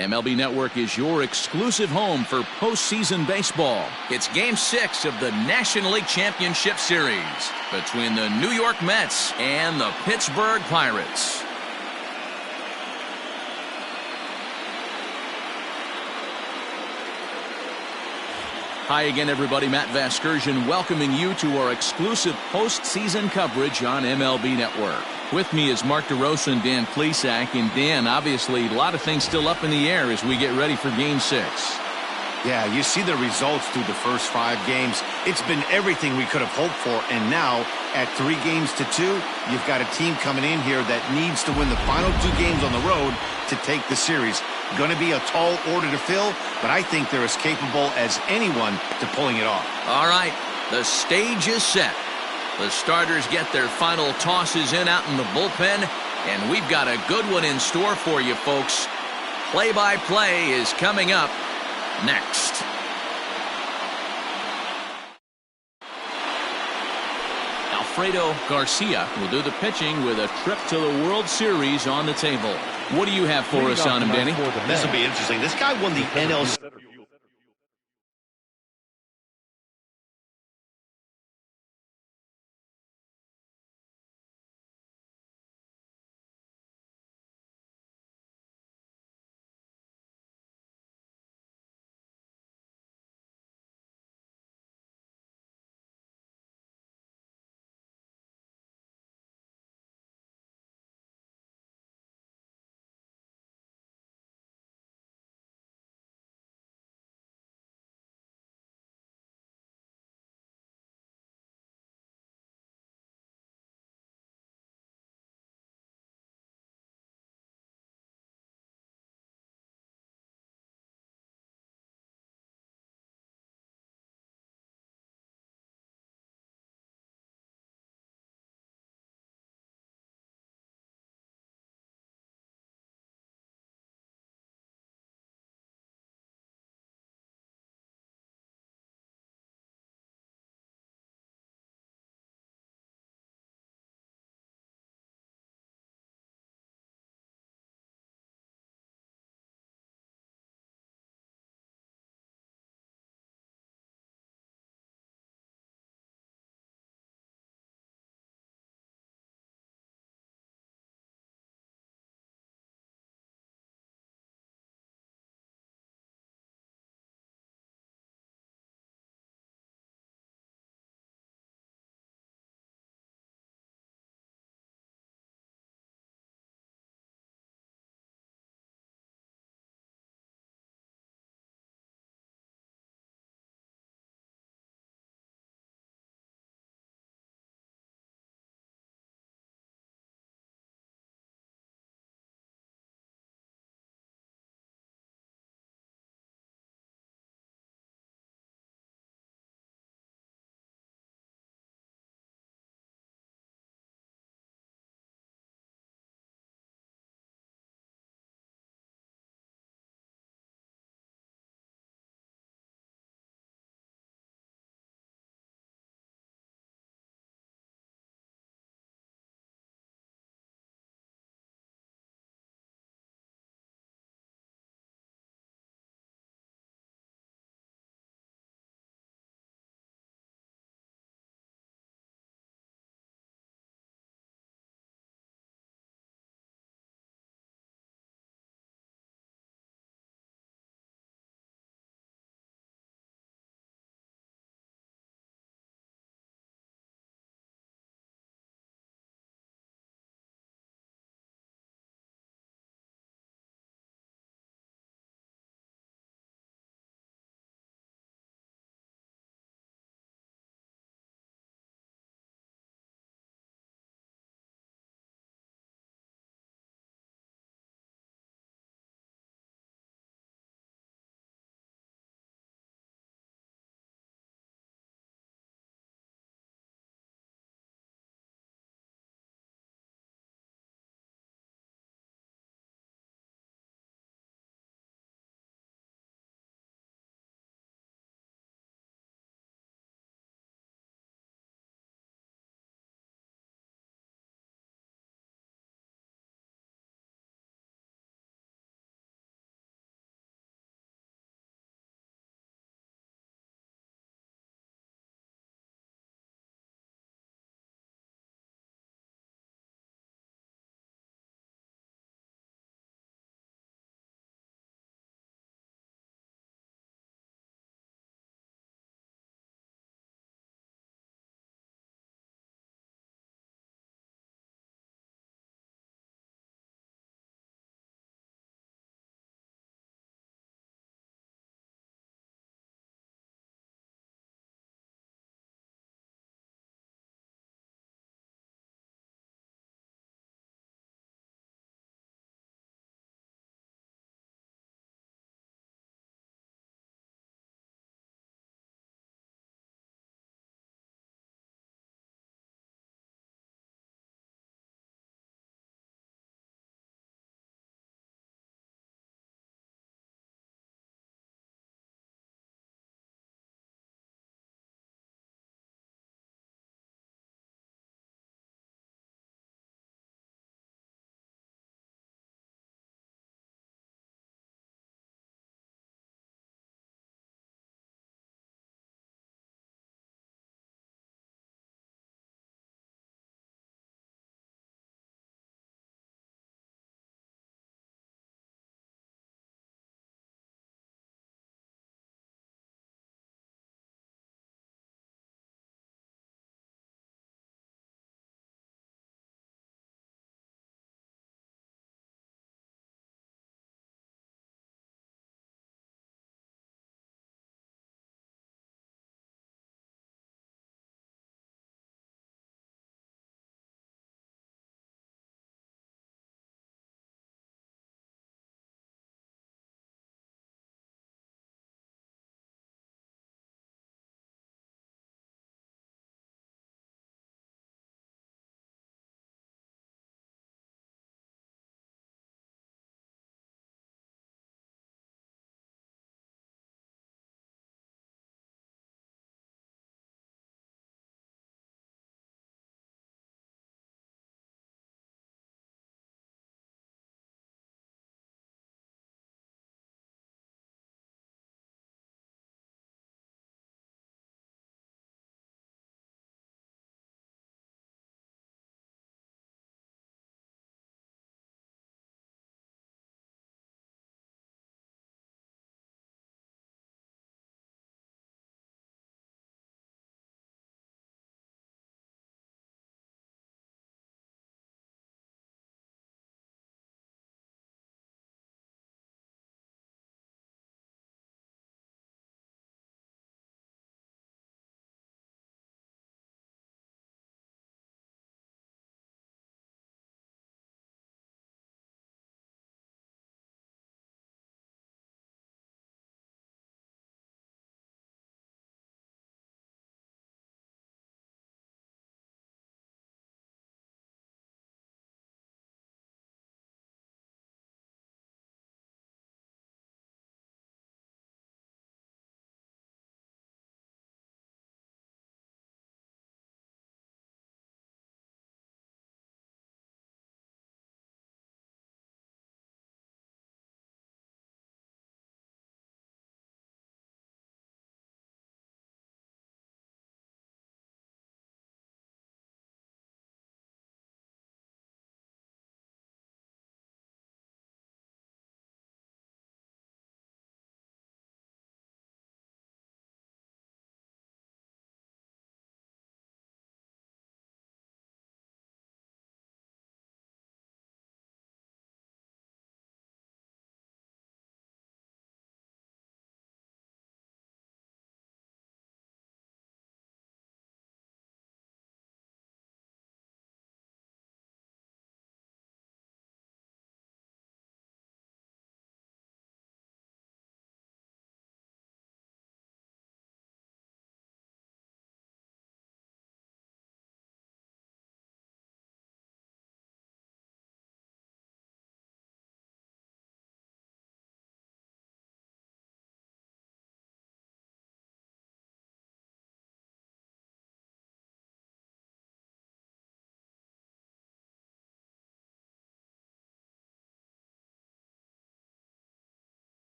MLB Network is your exclusive home for postseason baseball. It's Game 6 of the National League Championship Series between the New York Mets and the Pittsburgh Pirates. Hi again, everybody. Matt Vasgersian welcoming you to our exclusive postseason coverage on MLB Network. With me is Mark DeRosa and Dan Plesac. And Dan, obviously, a lot of things still up in the air as we get ready for Game 6. Yeah, you see the results through the first 5 games. It's been everything we could have hoped for. And now, at 3-2, you've got a team coming in here that needs to win the final 2 games on the road to take the series. Going to be a tall order to fill, but I think they're as capable as anyone to pulling it off. All right, the stage is set. The starters get their final tosses in out in the bullpen, and we've got a good one in store for you, folks. Play-by-play is coming up next. Alfredo Garcia will do the pitching with a trip to the World Series on the table. What do you have for us on him, Danny? This will be interesting. This guy won the NLCS.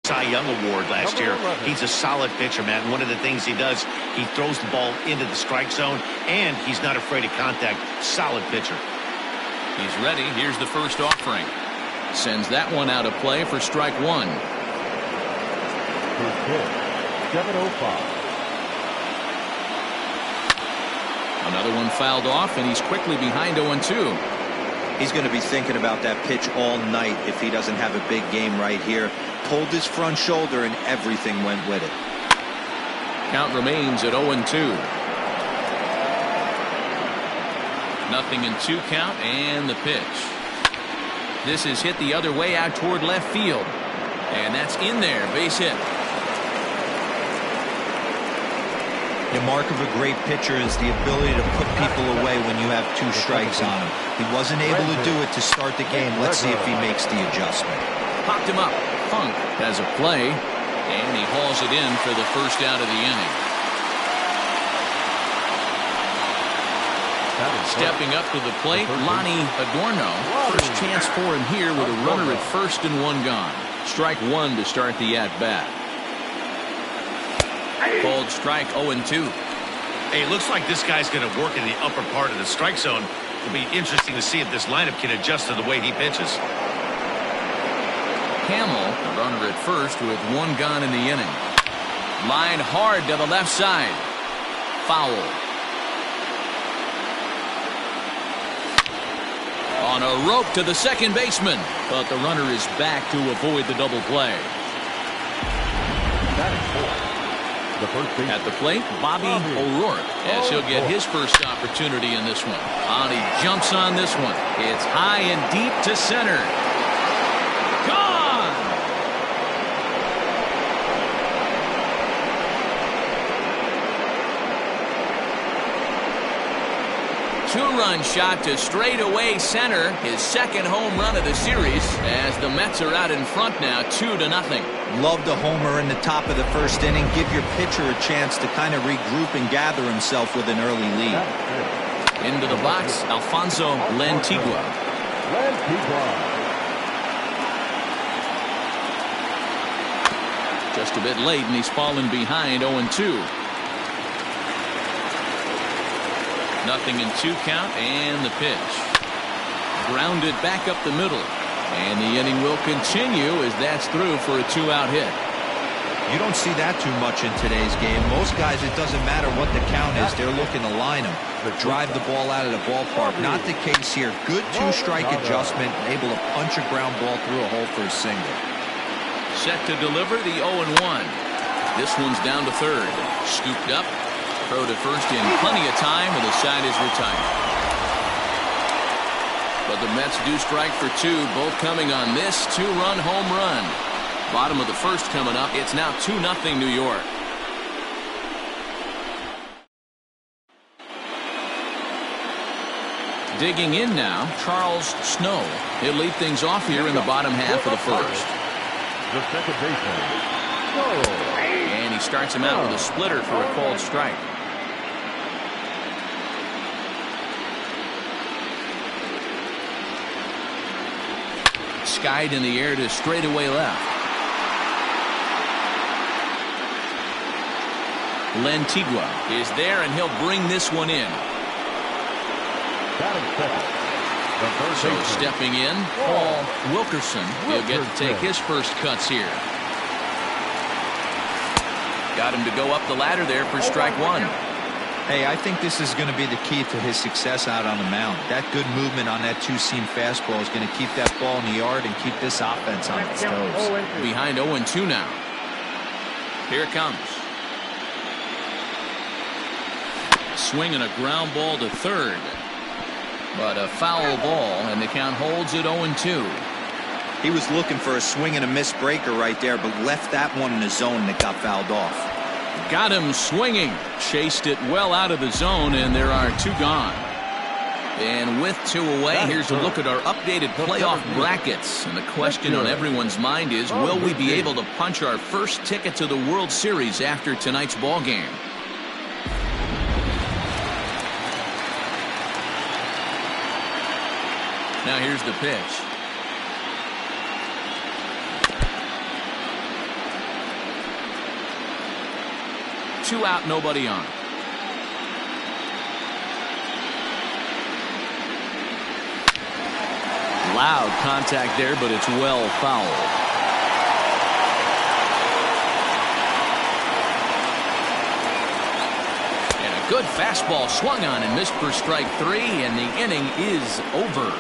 Cy Young Award last year. He's a solid pitcher, man. One of the things he does, he throws the ball into the strike zone, and he's not afraid of contact. Solid pitcher. He's ready. Here's the first offering. Sends that one out of play for strike one. 705. Another one fouled off, and he's quickly behind 0-2. He's going to be thinking about that pitch all night if he doesn't have a big game right here. Pulled his front shoulder, and everything went with it. Count remains at 0-2. 0-2 count, and the pitch. This is hit the other way out toward left field. And that's in there. Base hit. The mark of a great pitcher is the ability to put people away when you have 2 strikes on him. He wasn't able to do it to start the game. Let's see if he makes the adjustment. Popped him up. Funk has a play, and he hauls it in for the first out of the inning. Stepping up to the plate, Lonnie Adorno. First chance for him here with a runner at first and 1 gone. Strike 1 to start the at-bat. Called strike 0-2. Hey, it looks like this guy's going to work in the upper part of the strike zone. It'll be interesting to see if this lineup can adjust to the way he pitches. Hamill, the runner at first with 1 gone in the inning. Line hard to the left side. Foul. On a rope to the second baseman, but the runner is back to avoid the double play. At the plate, Bobby O'Rourke, as he'll get his first opportunity in this one. And he jumps on this one. It's high and deep to center. Gone! Two-run shot to straightaway center. His second home run of the series as the Mets are out in front now 2-0. Love the homer in the top of the first inning. Give your pitcher a chance to kind of regroup and gather himself with an early lead. Into the box, Alfonso Lantigua. Just a bit late, and he's fallen behind 0-2. 0-2 count, and the pitch. Grounded back up the middle. And the inning will continue as that's through for a 2-out hit. You don't see that too much in today's game. Most guys, it doesn't matter what the count is. They're looking to line them, drive the ball out of the ballpark. Not the case here. Good 2-strike adjustment, able to punch a ground ball through a hole for a single. Set to deliver the 0-1. This one's down to third. Scooped up. Throw to first in plenty of time, and the side is retired. But the Mets do strike for 2, both coming on this 2-run home run. Bottom of the first coming up. It's now 2-0 New York. Digging in now, Charles Snow. He'll lead things off here in the bottom half of the first. The second baseman. And he starts him out with a splitter for a called strike. Skied in the air to straightaway left. Lantigua is there, and he'll bring this one in. So stepping in, Paul Wilkerson. He'll get to take his first cuts here. Got him to go up the ladder there for strike 1. Hey, I think this is going to be the key to his success out on the mound. That good movement on that 2-seam fastball is going to keep that ball in the yard and keep this offense on its toes. Behind 0-2 now. Here it comes. Swinging a ground ball to third. But a foul ball, and the count holds at 0-2. He was looking for a swing and a miss breaker right there, but left that one in the zone that got fouled off. Got him swinging. Chased it well out of the zone, and there are 2 gone. And with 2 away, here's a look at our updated playoff brackets. And the question on everyone's mind is, will we be able to punch our first ticket to the World Series after tonight's ball game? Now here's the pitch. 2 out, nobody on. Loud contact there, but it's well fouled. And a good fastball swung on and missed for strike 3, and the inning is over.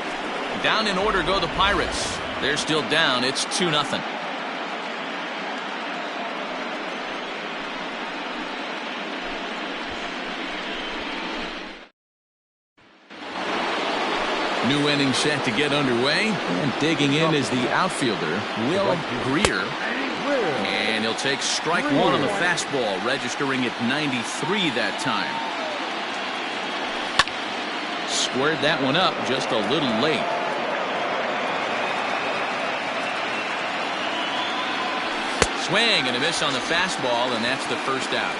Down in order go the Pirates. They're still down. It's 2-0. New inning set to get underway, and digging in is the outfielder, Will Greer. And he'll take strike 1 on the fastball, registering at 93 that time. Squared that one up just a little late. Swing and a miss on the fastball, and that's the first out.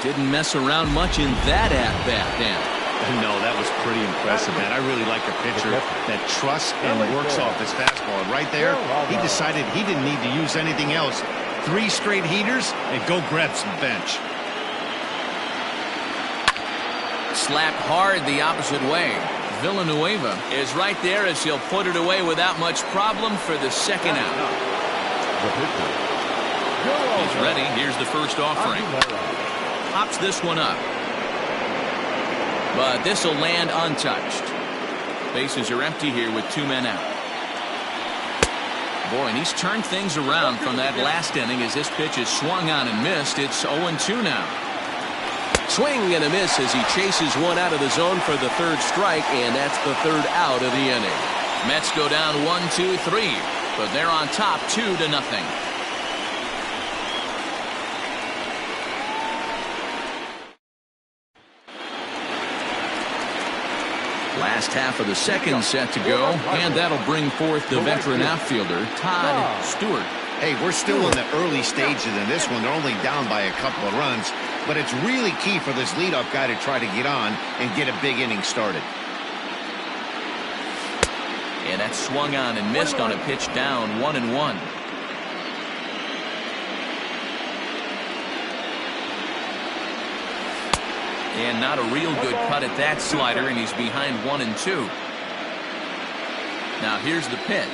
Didn't mess around much in that at-bat, Dan. No, that was pretty impressive, man. I really like a pitcher that trusts and works off his fastball. And right there, he decided he didn't need to use anything else. 3 straight heaters and go grab some bench. Slapped hard the opposite way. Villanueva is right there as he'll put it away without much problem for the second out. He's ready. Here's the first offering. Pops this one up. But this will land untouched. Bases are empty here with 2 men out. Boy, and he's turned things around from that last inning as this pitch is swung on and missed. It's 0-2 now. Swing and a miss as he chases one out of the zone for the 3rd strike, and that's the 3rd out of the inning. Mets go down 1-2-3, but they're on top 2-0. Last half of the second set to go, and that'll bring forth the veteran outfielder, Todd Stewart. Hey, we're still in the early stages in this one. They're only down by a couple of runs, but it's really key for this leadoff guy to try to get on and get a big inning started. And that swung on and missed on a pitch down 1-1. And not a real good cut at that slider, and he's behind 1-2. Now here's the pitch.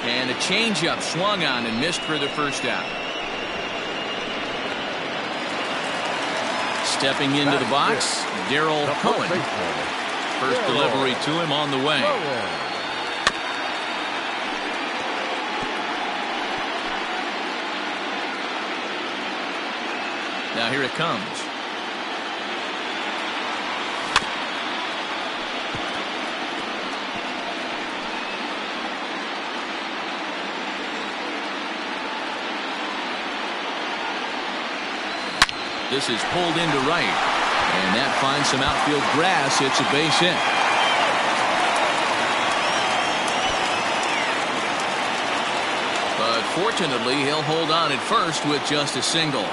And a changeup swung on and missed for the first out. Stepping into the box, Darryl Cohen. First delivery to him on the way. Now here it comes. This is pulled into right, and that finds some outfield grass. It's a base hit. But fortunately, he'll hold on at first with just a single.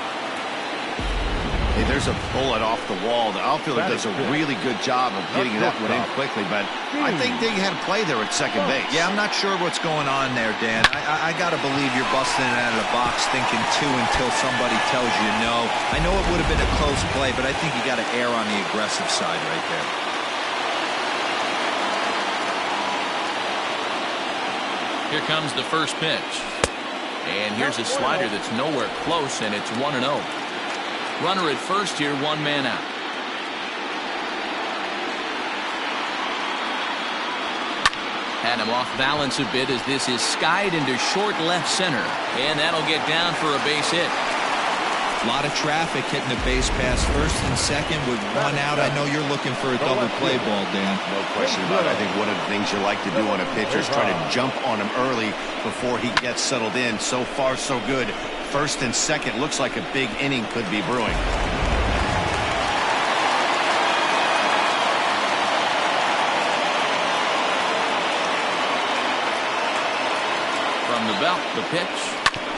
Hey, there's a bullet off the wall. The outfielder does a really good job of getting that one in quickly, but I think they had a play there at second base. Yeah, I'm not sure what's going on there, Dan. I got to believe you're busting it out of the box thinking 2 until somebody tells you no. I know it would have been a close play, but I think you got to err on the aggressive side right there. Here comes the first pitch. And here's a slider that's nowhere close, and it's 1-0. Runner at first here, 1 man out. Had him off balance a bit as this is skied into short left center. And that'll get down for a base hit. A lot of traffic hitting the base pass first and second with 1 out. I know you're looking for a double play ball, Dan. No question about it. I think one of the things you like to do on a pitcher is try to jump on him early before he gets settled in. So far, so good. First and second looks like a big inning could be brewing. From the belt, the pitch.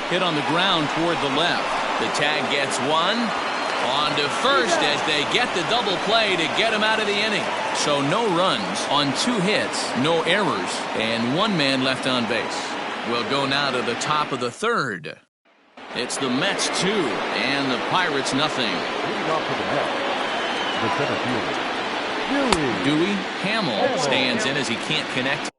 Hit on the ground toward the left. The tag gets 1. On to first as they get the double play to get him out of the inning. So no runs on 2 hits, no errors, and 1 man left on base. We'll go now to the top of the 3rd. It's the Mets 2 and the Pirates nothing. Leading off for the Mets, the center fielder, Dewey Hamill stands in as he can't connect.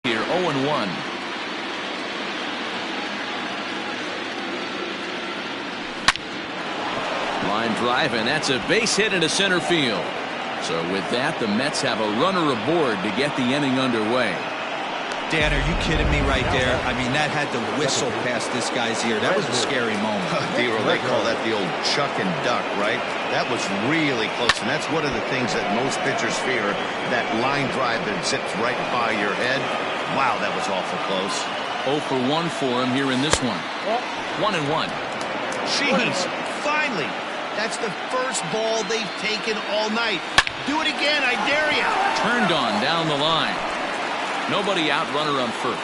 Here 0-1. Line drive, and that's a base hit into center field. So with that, the Mets have a runner aboard to get the inning underway. Dan, are you kidding me right there? I mean, that had to whistle past this guy's ear. That was a scary moment. They call that the old chuck and duck, right? That was really close, and that's one of the things that most pitchers fear, that line drive that zips right by your head. Wow, that was awful close. 0 for 1 for him here in this one. 1-1. Jeez, finally. That's the first ball they've taken all night. Do it again, I dare you. Turned on down the line. Nobody out, runner on first.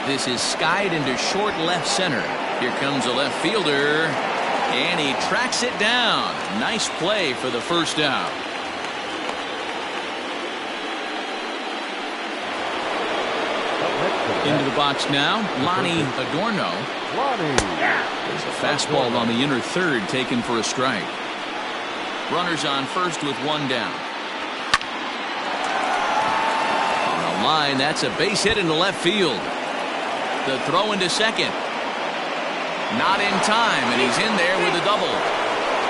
This is skied into short left center. Here comes a left fielder, and he tracks it down. Nice play for the first out. Into the box now, Lonnie Adorno. There's a fastball on the inner third taken for a strike. Runners on first with one down. On the line, that's a base hit into left field. The throw into second. Not in time, and he's in there with a double.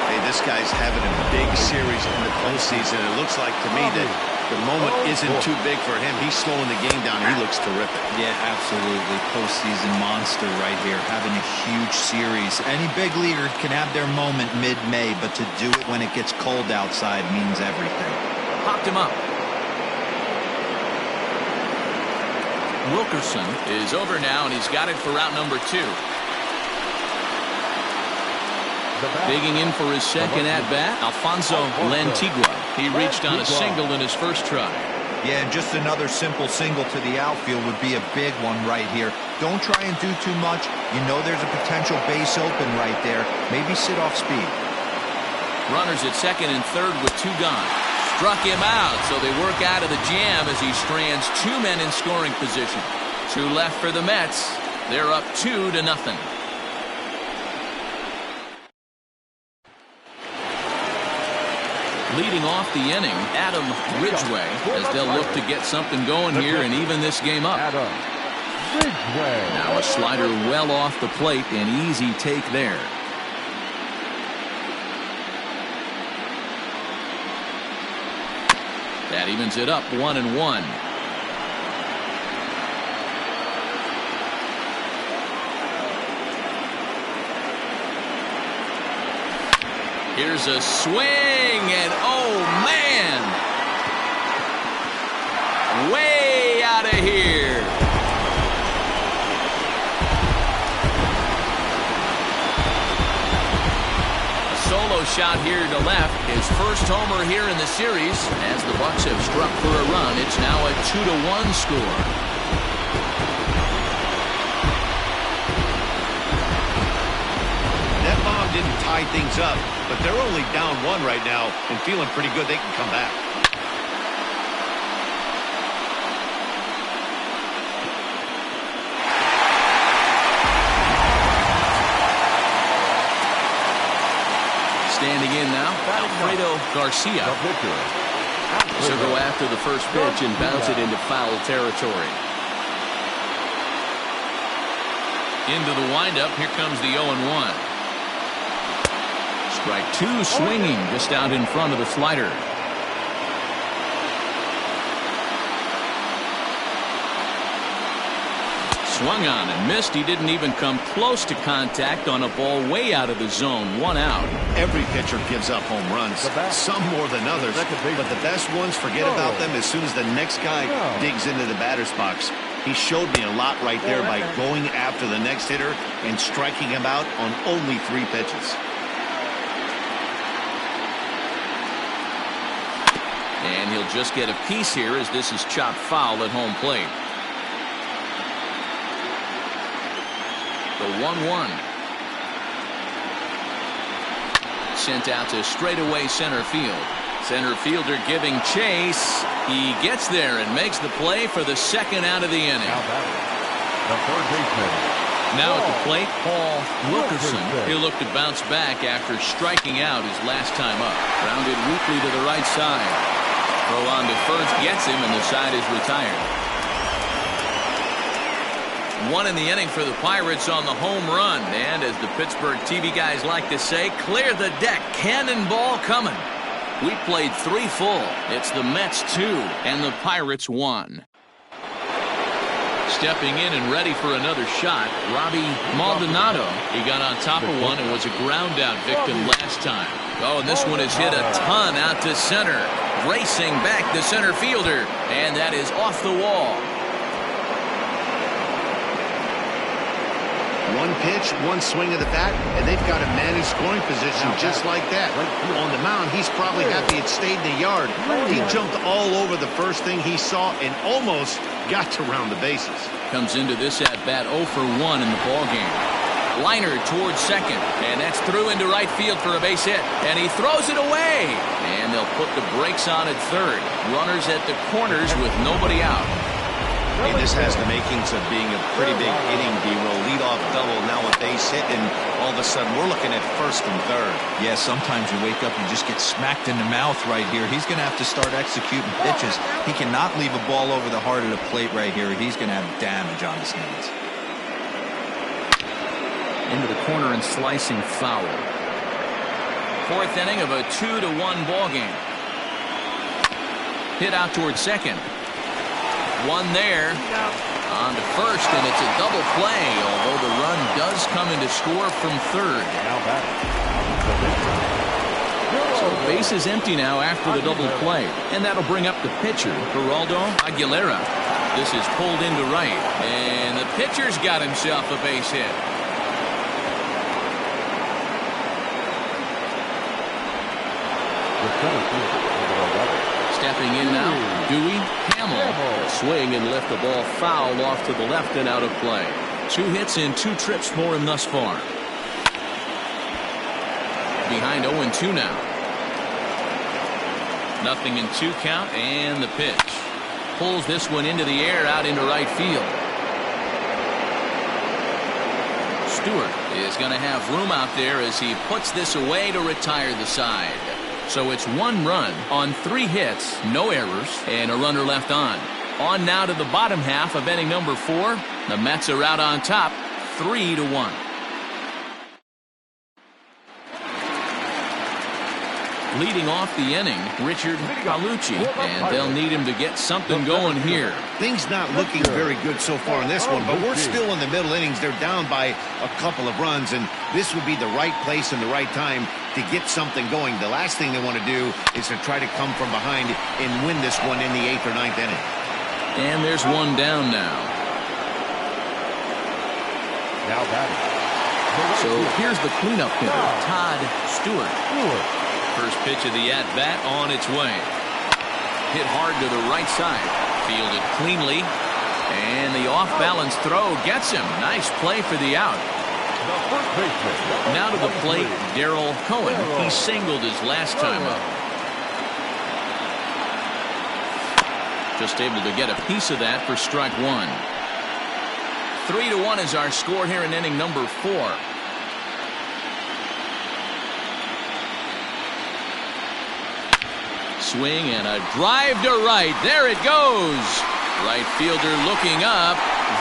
Hey, this guy's having a big series in the postseason. It looks like to me that the moment isn't too big for him. He's slowing the game down. He looks terrific. Yeah, absolutely. Postseason monster right here, having a huge series. Any big leaguer can have their moment mid-May, but to do it when it gets cold outside means everything. Popped him up. Wilkerson is over now, and he's got it for route number 2. Digging in for his second at-bat, Alfonso Lantigua. He reached on a single in his first try. Yeah, and just another simple single to the outfield would be a big one right here. Don't try and do too much. You know there's a potential base open right there. Maybe sit off speed. Runners at second and third with 2 gone. Struck him out, so they work out of the jam as he strands 2 men in scoring position. 2 left for the Mets. They're up 2-0. Leading off the inning, Adam Ridgway, as they'll look to get something going here and even this game up. Now a slider well off the plate, an easy take there. That evens it up 1-1. Here's a swing, and oh man, way out of here. A solo shot here to left, his first homer here in the series. As the Bucks have struck for a run, it's now a 2-1 score. Didn't tie things up, but they're only down 1 right now and feeling pretty good they can come back. Standing in now, Alfredo Garcia. So go after the first pitch and bounce it into foul territory. Into the windup, here comes the 0-1. Strike 2 swinging just out in front of the slider. Swung on and missed. He didn't even come close to contact on a ball way out of the zone. 1 out. Every pitcher gives up home runs, some more than others, but the best ones forget about them as soon as the next guy digs into the batter's box. He showed me a lot right there by going after the next hitter and striking him out on only 3 pitches. And he'll just get a piece here as this is chopped foul at home plate. The 1-1. Sent out to straightaway center field. Center fielder giving chase. He gets there and makes the play for the second out of the inning. The third baseman. Now at the plate, Paul Wilkerson. He'll look to bounce back after striking out his last time up. Grounded weakly to the right side. Throw on to first gets him, and the side is retired. 1 in the inning for the Pirates on the home run. And as the Pittsburgh TV guys like to say, clear the deck. Cannonball coming. We played 3 full. It's the Mets 2 and the Pirates 1. Stepping in and ready for another shot, Robbie Maldonado. He got on top of one and was a ground out victim last time. Oh, and this one is hit a ton out to center. Racing back the center fielder, and that is off the wall. 1 pitch, 1 swing of the bat, and they've got a man in scoring position just like that. On the mound, he's probably happy it stayed in the yard. He jumped all over the first thing he saw and almost got to round the bases. Comes into this at-bat 0 for 1 in the ballgame. Liner towards second, and that's through into right field for a base hit, and he throws it away, and they'll put the brakes on at third. Runners at the corners with nobody out. I mean, this has the makings of being a pretty big inning, D-roll. Leadoff double, now a base hit, and all of a sudden we're looking at first and third. Yeah, sometimes you wake up and just get smacked in the mouth right here. He's going to have to start executing pitches. He cannot leave a ball over the heart of the plate right here. He's going to have damage on his hands. into the corner and slicing foul. Fourth inning of a 2-1 ball game. Hit out towards second. One there. On to first, and it's a double play, although the run does come in to score from third. So base is empty now after the double play, and that'll bring up the pitcher, Geraldo Aguilera. This is pulled into right, and the pitcher's got himself a base hit. Stepping in now, Dewey Hamill. Swing and lift the ball foul off to the left and out of play. 2 hits and 2 trips for him thus far. Behind 0-2 now. 0-2 count, and the pitch. Pulls this one into the air out into right field. Stewart is going to have room out there as he puts this away to retire the side. So it's 1 run on 3 hits, no errors, and a runner left on. On now to the bottom half of inning number 4. The Mets are out on top, 3-1. Leading off the inning, Richard Palucci, and they'll need him to get something going here. Things not looking very good so far in this one, but we're still in the middle innings. They're down by a couple of runs, and this would be the right place and the right time to get something going. The last thing they want to do is to try to come from behind and win this one in the 8th or 9th inning. And there's one down now. Now batting. So here's the cleanup hitter, Todd Stewart. First pitch of the at-bat on its way. Hit hard to the right side. Fielded cleanly. And the off-balance throw gets him. Nice play for the out. Now to the plate, Darrell Cohen. He singled his last time up. Just able to get a piece of that for strike 1. 3-1 is our score here in inning number 4. Swing and a drive to right. There it goes. Right fielder looking up.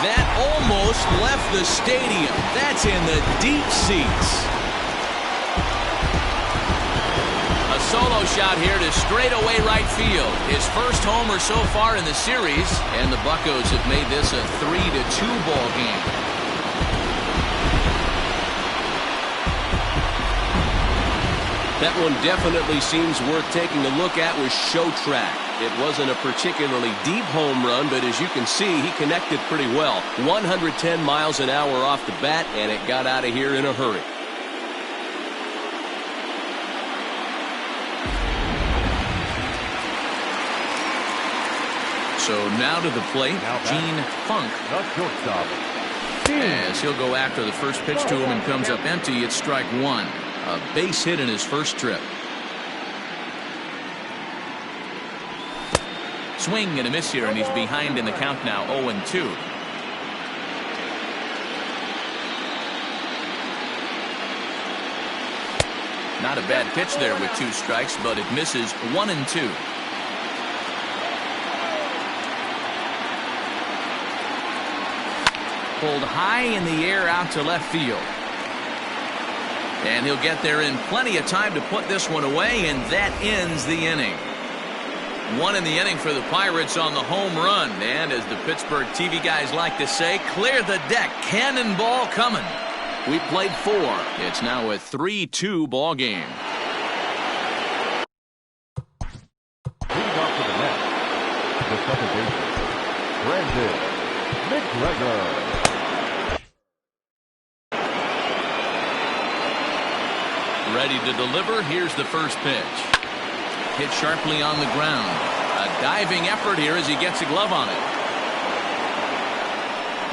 That almost left the stadium. That's in the deep seats. A solo shot here to straightaway right field. His first homer so far in the series, and the Buccos have made this a 3-2 ball game. That one definitely seems worth taking a look at with Show Track. It wasn't a particularly deep home run, but as you can see, he connected pretty well. 110 miles an hour off the bat, and it got out of here in a hurry. So now to the plate, Gene Funk. As he'll go after the first pitch to him and comes up empty, it's strike 1. A base hit in his first trip. Swing and a miss here, and he's behind in the count now, 0-2. Not a bad pitch there with 2 strikes, but it misses 1-2. Pulled high in the air out to left field. And he'll get there in plenty of time to put this one away, and that ends the inning. 1 in the inning for the Pirates on the home run. And as the Pittsburgh TV guys like to say, clear the deck. Cannonball coming. We played 4. It's now a 3-2 ball game. Leading off to the net, the second baseman, Brandon McGregor. Ready to deliver. Here's the first pitch. Hit sharply on the ground. A diving effort here as he gets a glove on it.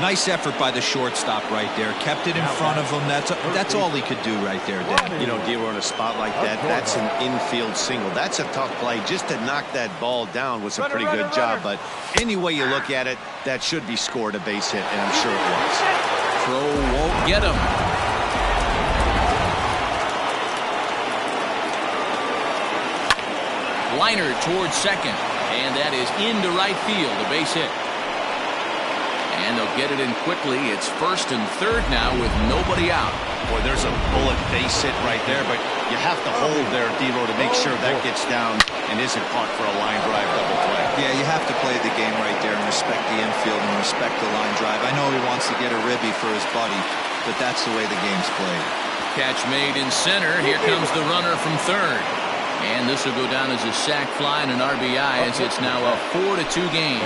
Nice effort by the shortstop right there. Kept it in front of him. That's all he could do right there, Dan. You know, Dealer, on a spot like that, that's an infield single. That's a tough play. Just to knock that ball down was a pretty good job. But any way you look at it, that should be scored a base hit, and I'm sure it was. Throw won't get him. Liner towards second, and that is into right field, a base hit. And they'll get it in quickly. It's 1st and 3rd now with nobody out. Boy, there's a bullet base hit right there, but you have to hold there, Devo, to make sure that gets down and isn't caught for a line drive double play. Yeah, you have to play the game right there and respect the infield and respect the line drive. I know he wants to get a ribby for his buddy, but that's the way the game's played. Catch made in center. Here comes the runner from 3rd. And this will go down as a sac fly and an RBI as it's now a 4-2 game.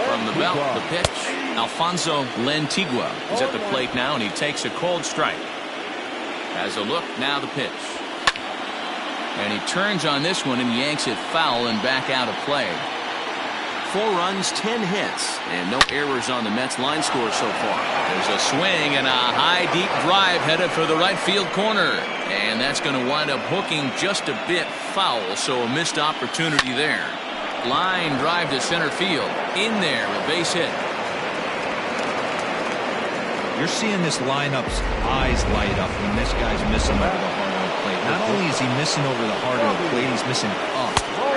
From the belt, the pitch. Alfonso Lantigua is at the plate now, and he takes a cold strike. Has a look, now the pitch. And he turns on this one and yanks it foul and back out of play. 4 runs, 10 hits, and no errors on the Mets line score so far. There's a swing and a high, deep drive headed for the right field corner. And that's going to wind up hooking just a bit foul, so a missed opportunity there. Line drive to center field. In there, a base hit. You're seeing this lineup's eyes light up when this guy's missing over the heart of the plate. Not only is he missing over the heart of the plate, he's missing up.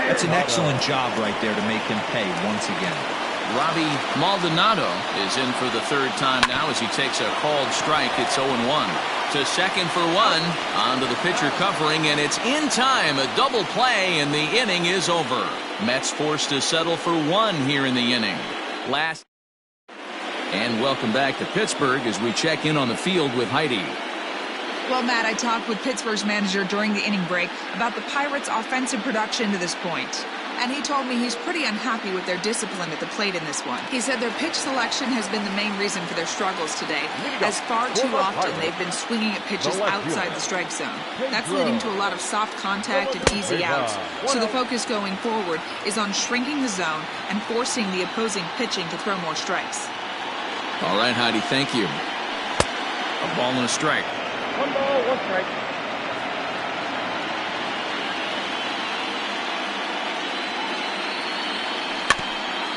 That's an excellent job right there to make him pay once again. Robbie Maldonado is in for the 3rd time now as he takes a called strike. It's 0-1. To second for 1. On to the pitcher covering, and it's in time. A double play, and the inning is over. Mets forced to settle for 1 here in the inning. And welcome back to Pittsburgh as we check in on the field with Heidi. Well, Matt, I talked with Pittsburgh's manager during the inning break about the Pirates' offensive production to this point. And he told me he's pretty unhappy with their discipline at the plate in this one. He said their pitch selection has been the main reason for their struggles today, as far too often they've been swinging at pitches outside the strike zone. That's leading to a lot of soft contact and easy outs. So the focus going forward is on shrinking the zone and forcing the opposing pitching to throw more strikes. All right, Heidi, thank you. A ball and a strike. 1 ball, 1 strike.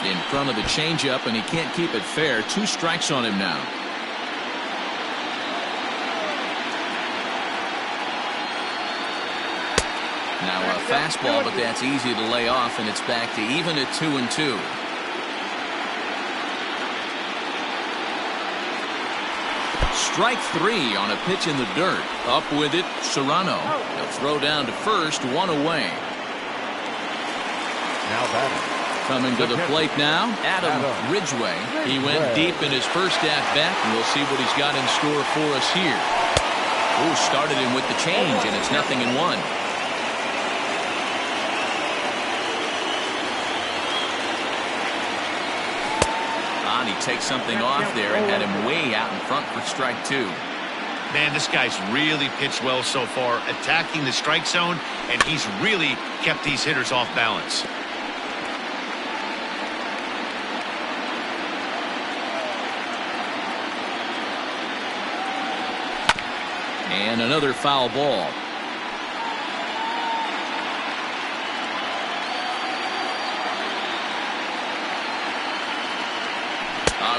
In front of the changeup, and he can't keep it fair. 2 strikes on him now. Now a fastball, but that's easy to lay off, and it's back to even at 2-2. Strike 3 on a pitch in the dirt. Up with it, Serrano. He'll throw down to first, 1 away. Now batting. Coming to the plate now, Adam Ridgway. He went deep in his first at-bat, and we'll see what he's got in store for us here. Oh, started him with the change, and it's 0-1. He takes something off there and had him way out in front for strike 2. Man, this guy's really pitched well so far, attacking the strike zone, and he's really kept these hitters off balance. And another foul ball.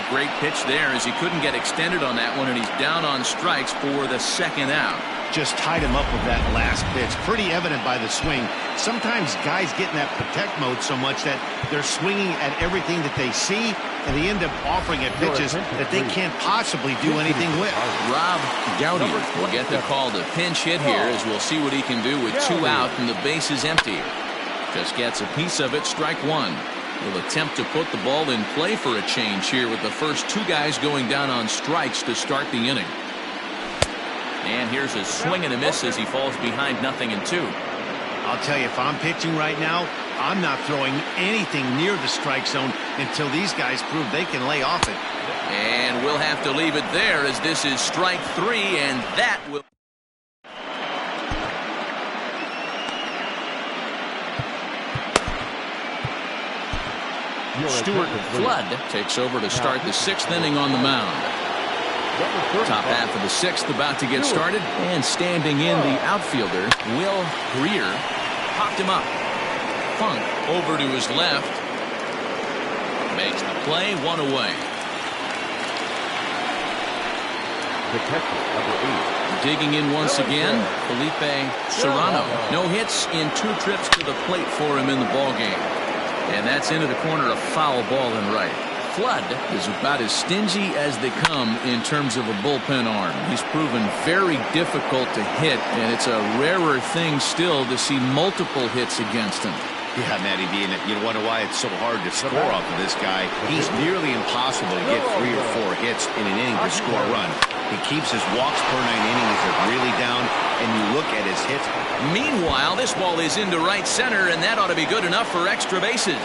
Great pitch there as he couldn't get extended on that one, and he's down on strikes for the 2nd out. Just tied him up with that last pitch. Pretty evident by the swing. Sometimes guys get in that protect mode so much that they're swinging at everything that they see, and they end up offering at pitches that they can't possibly do anything with. Rob Gowdy will get the call to pinch hit here as we'll see what he can do with 2 out and the base is empty. Just gets a piece of it, strike 1. Will attempt to put the ball in play for a change here with the first 2 guys going down on strikes to start the inning. And here's a swing and a miss as he falls behind 0-2. I'll tell you, if I'm pitching right now, I'm not throwing anything near the strike zone until these guys prove they can lay off it. And we'll have to leave it there as this is strike 3, and that will... Stuart Flood takes over to start the 6th inning on the mound. Top half of the 6th about to get started, and standing in the outfielder, Will Greer, popped him up. Funk over to his left, makes the play, 1 away. The catcher, number 8. Digging in once again, Felipe Serrano. No hits in 2 trips to the plate for him in the ballgame. And that's into the corner, a foul ball and right. Flood is about as stingy as they come in terms of a bullpen arm. He's proven very difficult to hit, and it's a rarer thing still to see multiple hits against him. Yeah, Matty B, and you wonder why it's so hard to score off of this guy. He's nearly impossible to get 3 or 4 hits in an inning to score a run. He keeps his walks per 9 innings really down, and you look at his hits. Meanwhile, this ball is into right center, and that ought to be good enough for extra bases.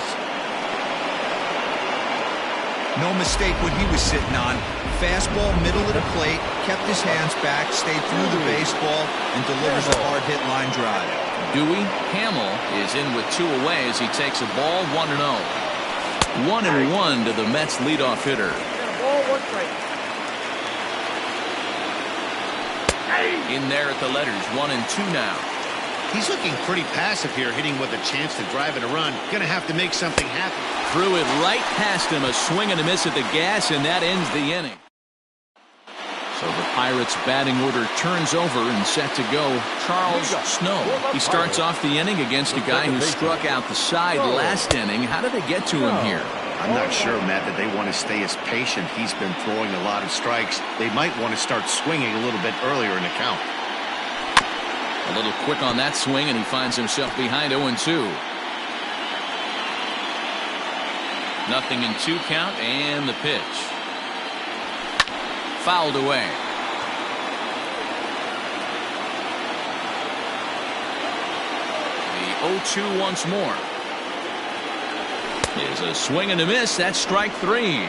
No mistake what he was sitting on. Fastball, middle of the plate, kept his hands back, stayed through the baseball, and delivers a hard-hit line drive. Dewey Hamill is in with 2 away as he takes a ball 1-0. 1-1 to the Mets leadoff hitter. In there at the letters, 1-2 now. He's looking pretty passive here, hitting with a chance to drive in a run. Gonna have to make something happen. Threw it right past him, a swing and a miss at the gas, and that ends the inning. So the Pirates batting order turns over and set to go. Charles Snow. He starts off the inning against a guy who struck out the side last inning. How did they get to him here? I'm not sure, Matt, that they want to stay as patient. He's been throwing a lot of strikes. They might want to start swinging a little bit earlier in the count. A little quick on that swing, and he finds himself behind 0-2. Nothing in 2 count, and the pitch. Fouled away. The 0-2 once more. Is a swing and a miss. That's strike 3.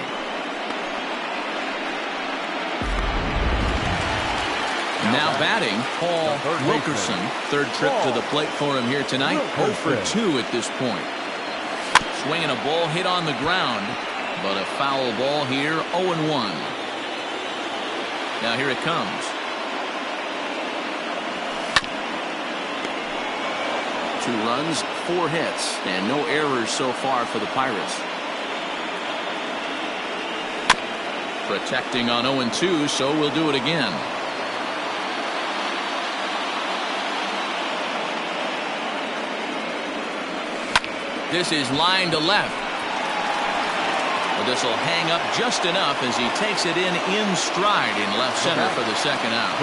Now batting, Paul Wilkerson. 3rd trip to the plate for him here tonight. 0 for 2 at this point. Swinging a ball hit on the ground, but a foul ball here. 0-1. Now here it comes. 2 runs, 4 hits, and no errors so far for the Pirates. Protecting on 0-2, so we'll do it again. This is line to left. But this will hang up just enough as he takes it in stride in left center for the second out.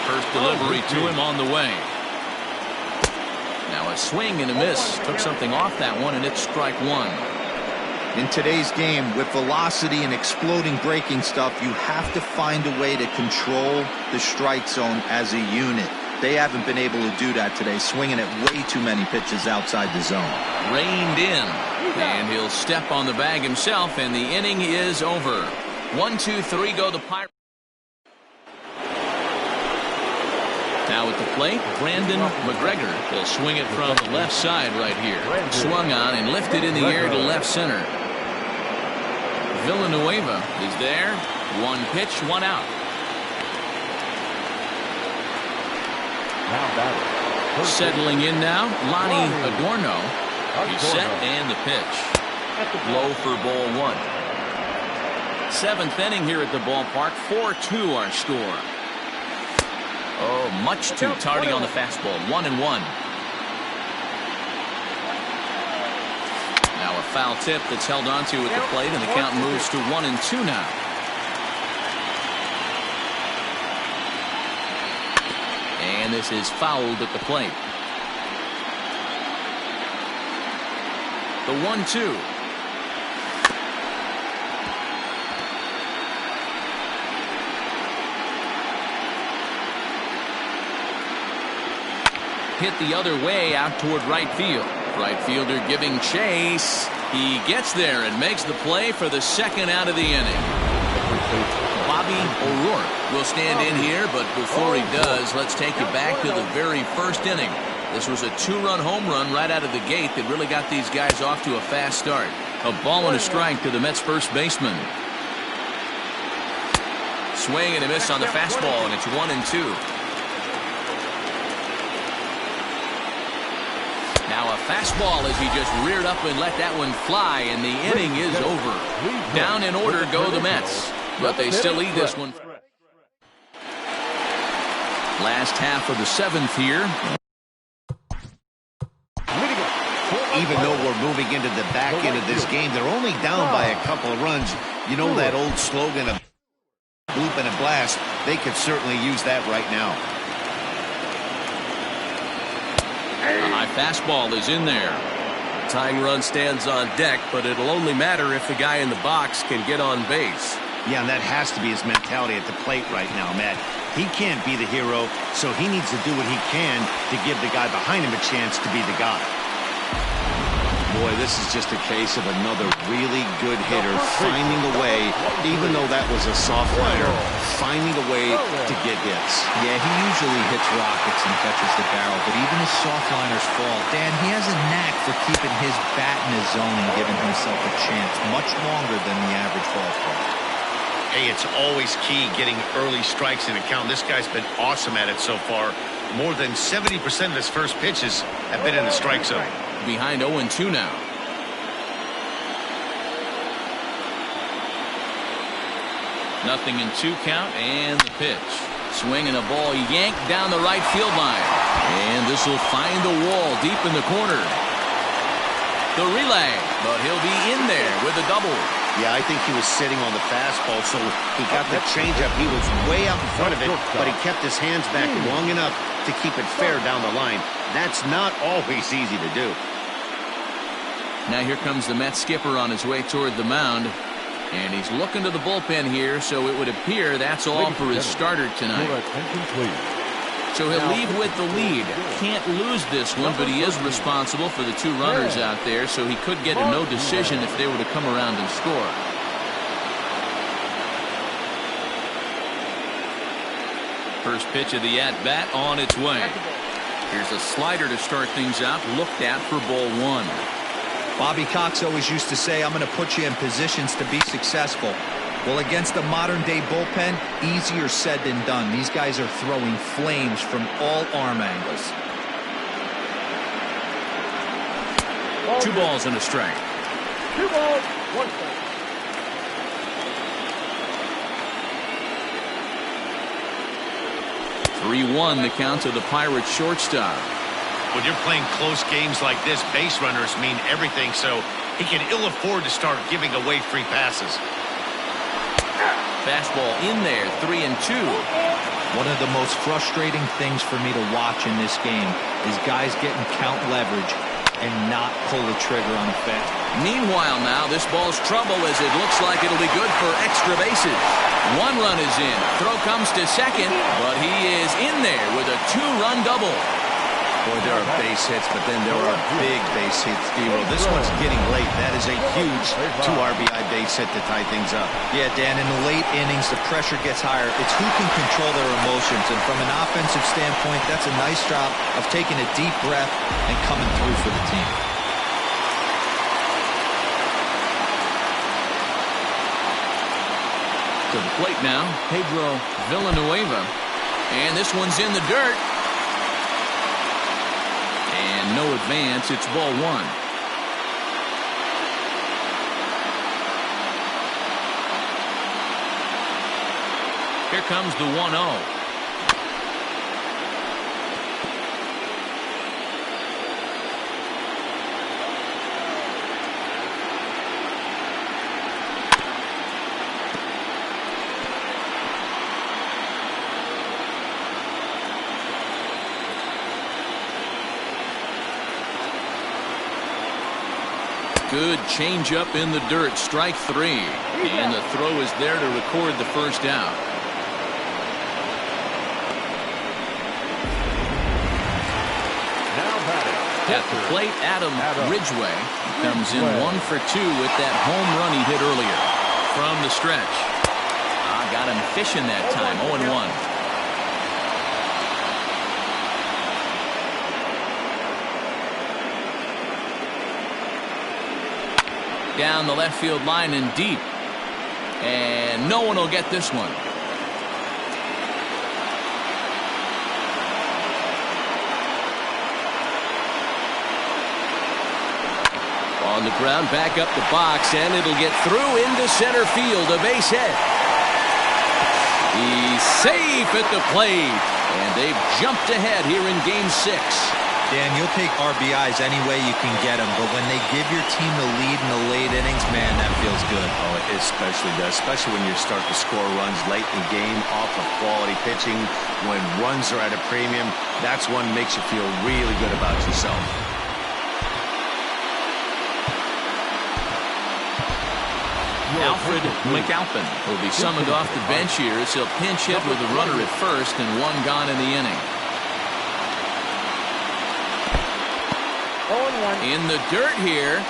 First delivery to him on the way. Now a swing and a miss. Took something off that one, and it's strike 1. In today's game, with velocity and exploding breaking stuff, you have to find a way to control the strike zone as a unit. They haven't been able to do that today, swinging at way too many pitches outside the zone. Reined in, and he'll step on the bag himself, and the inning is over. 1, 2, 3 go the Pirates. Now at the plate, Brandon McGregor. He'll swing it from the left side right here. Swung on and lifted in the air to left center. Villanueva is there. 1 pitch, 1 out. Settling in now, Lonnie Adorno. He's set, and the pitch. Low for ball 1. 7th inning here at the ballpark. 4-2 our score. Oh, much too tardy on the fastball. 1-1. Now a foul tip that's held onto at the plate, and the count moves to 1-2 now. And this is fouled at the plate. The 1-2. Hit the other way out toward right field. Right fielder giving chase. He gets there and makes the play for the second out of the inning. Bobby O'Rourke will stand in here, but before he does, let's take you back to the very first inning. This was a 2-run home run right out of the gate that really got these guys off to a fast start. A ball and a strike to the Mets first baseman. Swing and a miss on the fastball, and it's 1-2. Now a fastball as he just reared up and let that one fly, and the inning is over. Down in order go the Mets, but they still lead this one. Last half of the 7th here. even though we're moving into the back end of this game, they're only down by a couple of runs. You know that old slogan of bloop and a blast? They could certainly use that right now. A high fastball is in there. Tying run stands on deck, but it'll only matter if the guy in the box can get on base. Yeah, and that has to be his mentality at the plate right now, Matt. He can't be the hero, so he needs to do what he can to give the guy behind him a chance to be the guy. Boy, this is just a case of another really good hitter finding a way, even though that was a soft liner, finding a way to get hits. Yeah, he usually hits rockets and touches the barrel, but even his soft liners fall. Dan, he has a knack for keeping his bat in his zone and giving himself a chance much longer than the average ball player. Hey, it's always key getting early strikes in a count. This guy's been awesome at it so far. More than 70% of his first pitches have been in the strike zone. Behind 0-2 now. Nothing in 2 count, and the pitch. Swing and a ball yanked down the right field line. And this will find the wall deep in the corner. The relay, but he'll be in there with a double. Yeah, I think he was sitting on the fastball, so he got the changeup. He was way out in front of it, but he kept his hands back long enough to keep it fair down the line. That's not always easy to do. Now here comes the Mets skipper on his way toward the mound. And he's looking to the bullpen here, so it would appear that's all for his starter tonight. So he'll leave with the lead. Can't lose this one, but he is responsible for the 2 runners out there, so he could get a no decision if they were to come around and score. First pitch of the at-bat on its way. Here's a slider to start things out, looked at for ball 1. Bobby Cox always used to say, I'm going to put you in positions to be successful. Well, against a modern-day bullpen, easier said than done. These guys are throwing flames from all arm angles. 2 balls and a strike. 2 balls, 1 strike. 3-1 the count to the Pirates shortstop. When you're playing close games like this, base runners mean everything, so he can ill afford to start giving away free passes. Fastball in there, 3-2. One of the most frustrating things for me to watch in this game is guys getting count leverage and not pull the trigger on a fastball. Meanwhile now, this ball's trouble as it looks like it'll be good for extra bases. 1 run is in. Throw comes to second, but he is in there with a 2-run double. Boy, there are base hits, but then there are big base hits, D-Roll. This one's getting late. That is a huge 2 RBI base hit to tie things up. Yeah, Dan, in the late innings, the pressure gets higher. It's who can control their emotions, and from an offensive standpoint, that's a nice job of taking a deep breath and coming through for the team. To the plate now, Pedro Villanueva. And this one's in the dirt. And no advance. It's ball 1. Here comes the 1-0. Good changeup in the dirt. Strike 3. And the throw is there to record the first out. At the plate, Adam Ridgway comes in 1 for 2 with that home run he hit earlier. From the stretch. Got him fishing that time. 0-1. Down the left field line and deep. And no one will get this one. On the ground, back up the box, and it'll get through into center field. A base hit. He's safe at the plate. And they've jumped ahead here in Game 6. Dan, you'll take RBIs any way you can get them, but when they give your team the lead in the late innings, man, that feels good. Oh, it especially does, especially when you start to score runs late in the game off of quality pitching. When runs are at a premium, that's when makes you feel really good about yourself. Alfred McAlpin will be summoned off the bench here as he'll pinch hit with a runner at first and one gone in the inning. In the dirt here.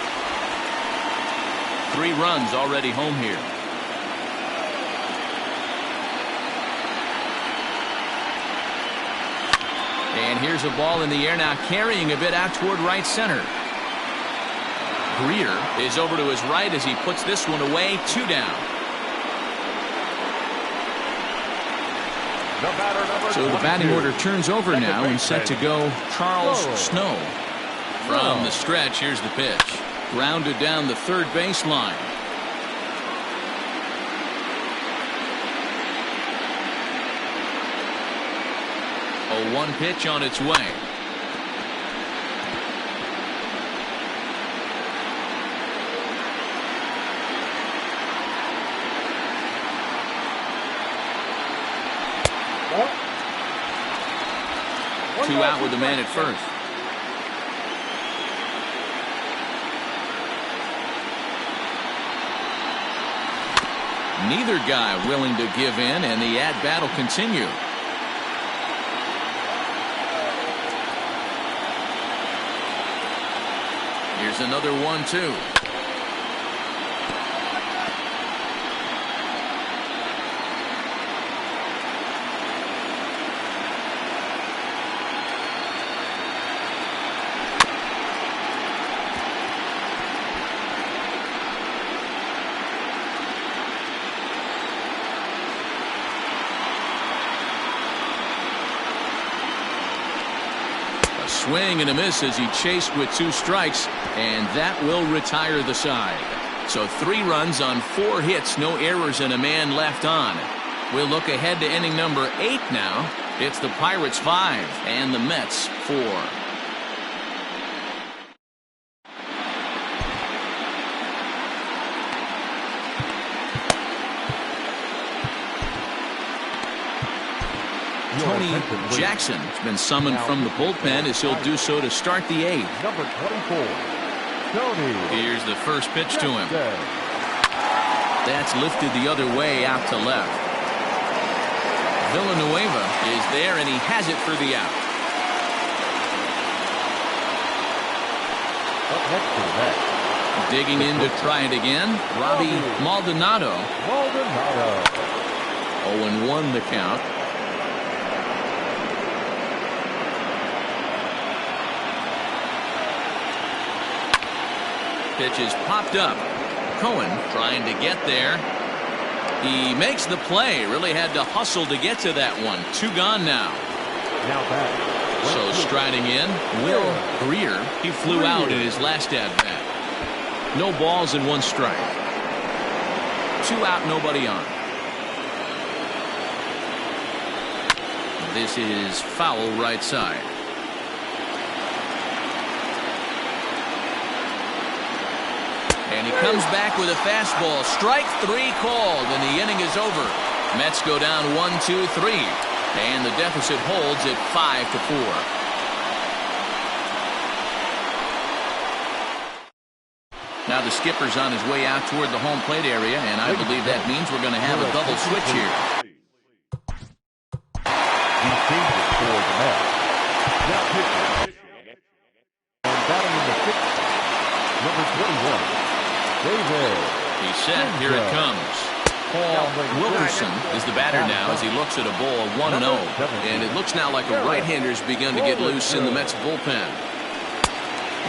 3 runs already home here. And here's a ball in the air now, carrying a bit out toward right center. Greer is over to his right as he puts this one away. 2 down. So the batting order turns over now and set to go Charles Snow. From the stretch, here's the pitch. Grounded down the third baseline. A 1 pitch on its way. Two out with the man at first. Neither guy willing to give in, and the at-bat will continue. Here's another 1-2. Swing and a miss as he chased with 2 strikes, and that will retire the side. So 3 runs on 4 hits, no errors, and a man left on. We'll look ahead to inning number 8 now. It's the Pirates 5 and the Mets 4. Tony Jackson has been summoned from the bullpen as he'll do so to start the 8th. Number 24, Tony. Here's the first pitch to him. That's lifted the other way out to left. Villanueva is there, and he has it for the out. Up next to the bat. Digging in to try it again, Robbie Maldonado. 0-1 the count. Pitch is popped up. Cohen trying to get there. He makes the play. Really had to hustle to get to that one. 2 gone now. So striding in, Will Greer. He flew out in his last at-bat. No balls and 1 strike. 2 out, nobody on. This is foul right side. And he comes back with a fastball. Strike 3 called, and the inning is over. Mets go down 1-2-3, and the deficit holds at 5-4. Now the skipper's on his way out toward the home plate area, and I believe that means we're going to have a double switch here. He changes for the Mets. Now pitching. And batting in the 6th, number 21. He's set. Here it comes. Paul Wilkerson is the batter now as he looks at a ball 1-0. And it looks now like a right-hander's begun to get loose in the Mets bullpen.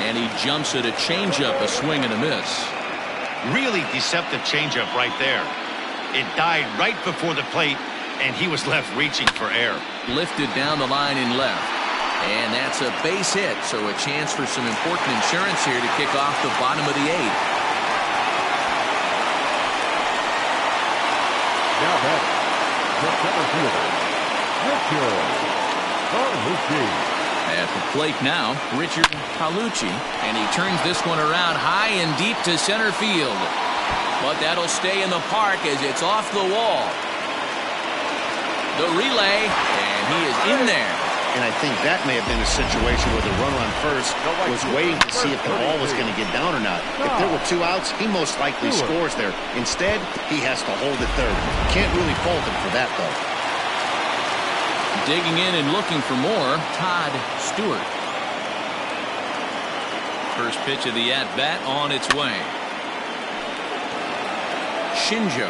And he jumps at a changeup, a swing and a miss. Really deceptive changeup right there. It died right before the plate, and he was left reaching for air. Lifted down the line in left. And that's a base hit, so a chance for some important insurance here to kick off the bottom of the 8th. Now batting, the center fielder, Richard. At the plate now, Richard Palucci, and he turns this one around high and deep to center field. But that'll stay in the park as it's off the wall. The relay, and he is in there. And I think that may have been a situation where the runner on first was waiting to see if the ball was going to get down or not. If there were 2 outs, he most likely scores there. Instead, he has to hold it third. Can't really fault him for that, though. Digging in and looking for more, Todd Stewart. First pitch of the at-bat on its way. Shinjo,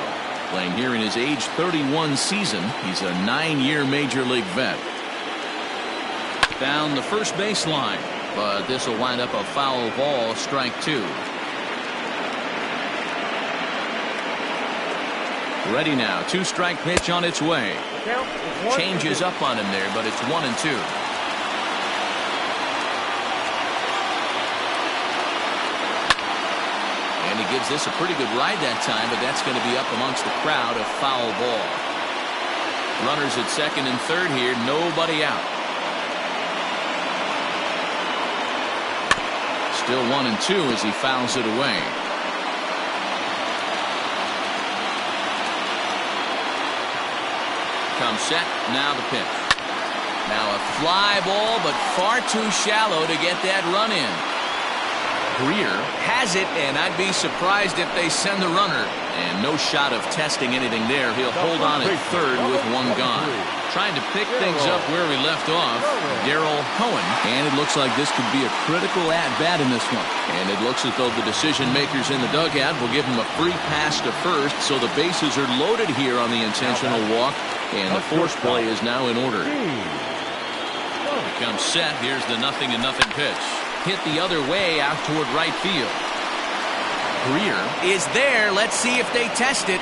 playing here in his age 31 season. He's a 9-year Major League vet. Down the first baseline, but this will wind up a foul ball, strike 2. Ready now, 2-strike pitch on its way. Changes up on him there, but it's 1-2. And he gives this a pretty good ride that time, but that's going to be up amongst the crowd, a foul ball. Runners at second and third here, nobody out. Still 1-2 as he fouls it away. Comes set, now the pitch. Now a fly ball, but far too shallow to get that run in. Greer has it, and I'd be surprised if they send the runner. And no shot of testing anything there. He'll hold on at third with 1 gone. Trying to pick things up where we left off, Darrell Cohen. And it looks like this could be a critical at-bat in this one. And it looks as though the decision makers in the dugout will give him a free pass to first, so the bases are loaded here on the intentional walk. And the force play is now in order. He comes set. Here's the 0-0 pitch. Hit the other way out toward right field. Greer is there. Let's see if they test it.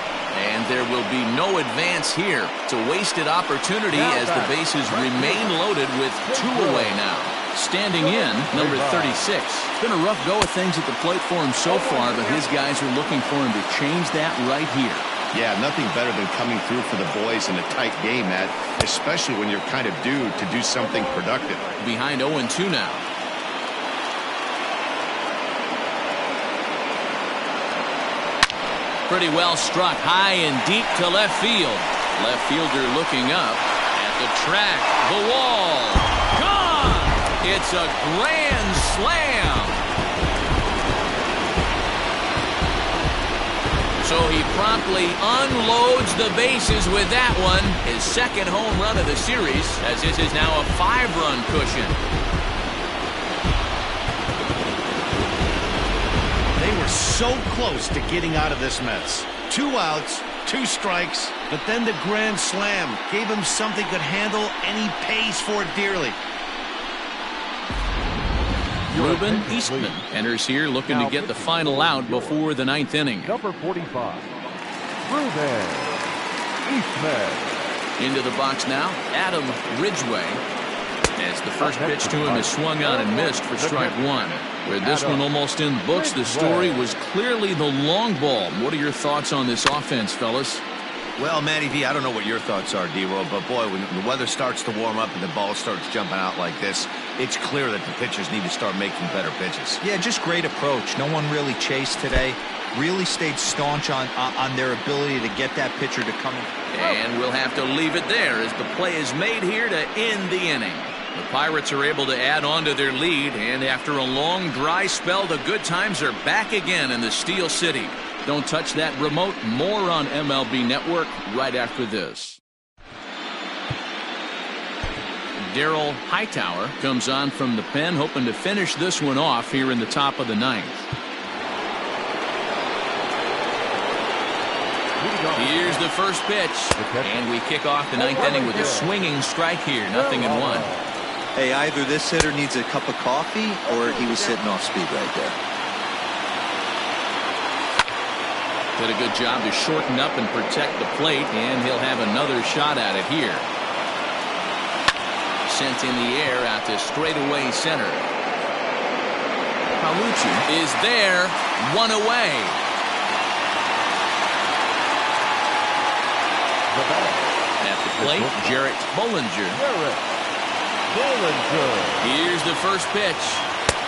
And there will be no advance here. It's a wasted opportunity as the bases remain loaded with 2 away now. Standing in, number 36. It's been a rough go of things at the plate for him so far, but his guys are looking for him to change that right here. Yeah, nothing better than coming through for the boys in a tight game, Matt, especially when you're kind of due to do something productive. Behind 0-2 now. Pretty well struck high and deep to left field. Left fielder looking up at the track. The wall. Gone! It's a grand slam. So he promptly unloads the bases with that one. His second home run of the series, as this is now a 5-run cushion. They were so close to getting out of this mess. 2 outs, 2 strikes, but then the grand slam gave him something could handle, and he pays for it dearly. Ruben Eastman enters here looking to get the final out before the 9th inning. Number 45, Ruben Eastman. Into the box now, Adam Ridgway. As the first pitch to him is swung on and missed for strike 1. With this one almost in the books, the story was clearly the long ball. What are your thoughts on this offense, fellas? Well, Matty V, I don't know what your thoughts are, D-Roll, but boy, when the weather starts to warm up and the ball starts jumping out like this, it's clear that the pitchers need to start making better pitches. Yeah, just great approach. No one really chased today. Really stayed staunch on their ability to get that pitcher to come in. And we'll have to leave it there as the play is made here to end the inning. The Pirates are able to add on to their lead, and after a long dry spell, the good times are back again in the Steel City. Don't touch that remote. More on MLB Network right after this. Daryl Hightower comes on from the pen, hoping to finish this one off here in the top of the 9th. Here's the first pitch, and we kick off the 9th inning with a swinging strike here, 0-1. Hey, either this hitter needs a cup of coffee or he was sitting off speed right there. Did a good job to shorten up and protect the plate, and he'll have another shot at it here. Sent in the air out to straightaway center. Palucci is there, 1 away. At the plate, Jarrett Bollinger. Rolling good. Here's the first pitch.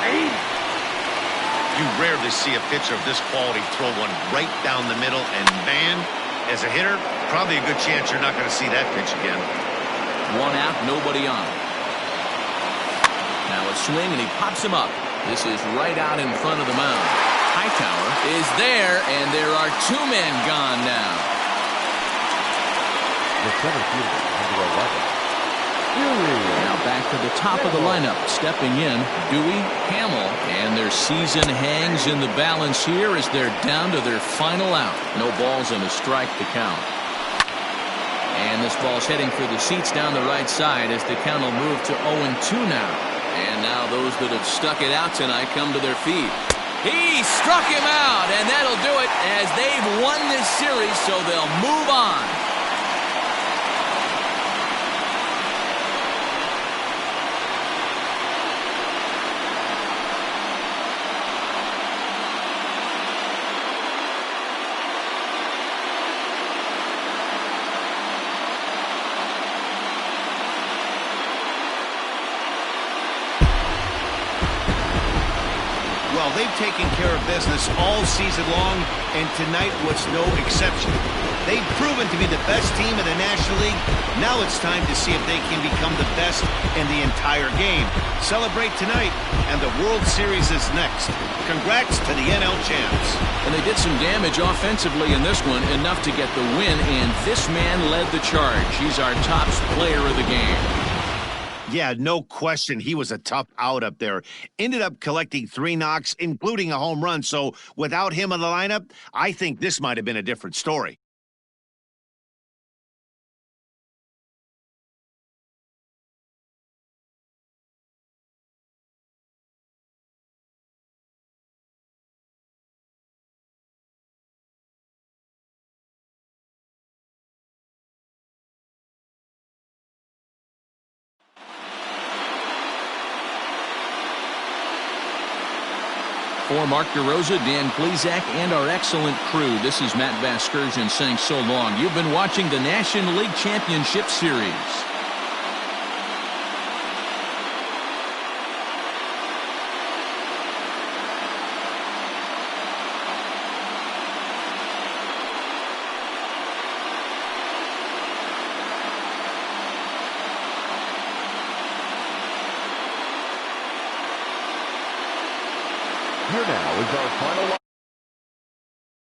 You rarely see a pitcher of this quality throw one right down the middle, and man, as a hitter, probably a good chance you're not going to see that pitch again. One out, nobody on. Now a swing, and he pops him up. This is right out in front of the mound. Hightower is there, and there are two men gone now. The center fielder, number 11. Now back to the top of the lineup. Stepping in, Dewey, Hamill, and their season hangs in the balance here as they're down to their final out. No balls and a strike to count. And this ball's heading for the seats down the right side as the count will move to 0-2 now. And now those that have stuck it out tonight come to their feet. He struck him out, and that'll do it as they've won this series, so they'll move on. Well, they've taken care of business all season long, and tonight was no exception. They've proven to be the best team in the National League. Now it's time to see if they can become the best in the entire game. Celebrate tonight, and the World Series is next. Congrats to the NL champs. And they did some damage offensively in this one, enough to get the win, and this man led the charge. He's our top player of the game. Yeah, no question. He was a tough out up there. Ended up collecting 3 knocks, including a home run. So without him in the lineup, I think this might have been a different story. For Mark DeRosa, Dan Plesac, and our excellent crew, this is Matt Vasgersian saying so long. You've been watching the National League Championship Series. Here now is our final